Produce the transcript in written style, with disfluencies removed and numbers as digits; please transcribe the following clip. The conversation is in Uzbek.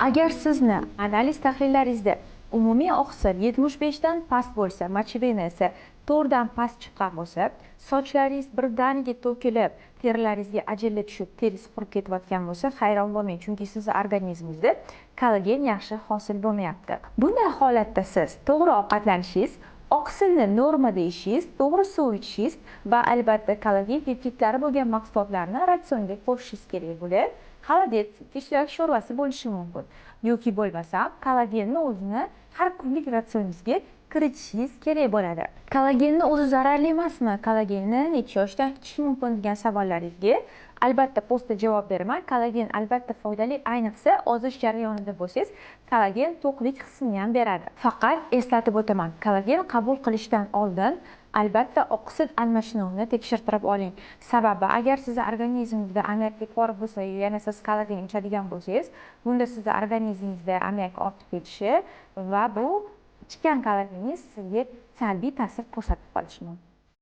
Agar sizni analiz tahlillaringizda umumiy oqsil 75 dan past bo'lsa, mochevina esa 4 dan past chiqqan bo'lsa, sochlaringiz birdaniga to'kilib, terilaringizga ajinlar tushib, teringiz qurib ketayotgan bo'lsa, hayron bo'lmang, chunki sizni organizmingizda kollagen yaxshi hosil bo'lmayapti. Bunday holatda siz to'g'ri ovqatlanishingiz, oqsilni normada yeyishingiz, to'g'ri suv ichishingiz va albatta kollagen peptidlari bo'lgan mahsulotlarni ratsionga qo'shishingiz kerak bo'ladi. Xolodets, pishloq sho'rvasi bo'lishi mumkin. Yoki bo'lmasa, kollagenni o'zini har kunlik ratsioningizga kiritishingiz kerak bo'ladi. Kollagenni o'zi zararli emasmi? Kollagenni necha yoshdan ichish mumkin degan savollaringizga albatta postda javob beraman. Kollagen albatta foydali, ayniqsa ozish jarayonida bo'lsangiz, kollagen to'qlik hissini ham beradi. Faqat eslatib o'taman, kollagen qabul qilishdan oldin albatta oqsil almashinuvini tekshirtirib oling. Sababi agar sizni organizmingizda ammiak yuqori bo'lsa, yana siz kollagen ichadigan bo'lsangiz, bunda sizni organizmingizda ammiak ortib ketishi va bu ichgan kollageningiz sizga salbiy ta'sir ko'rsatib qolishi mumkin.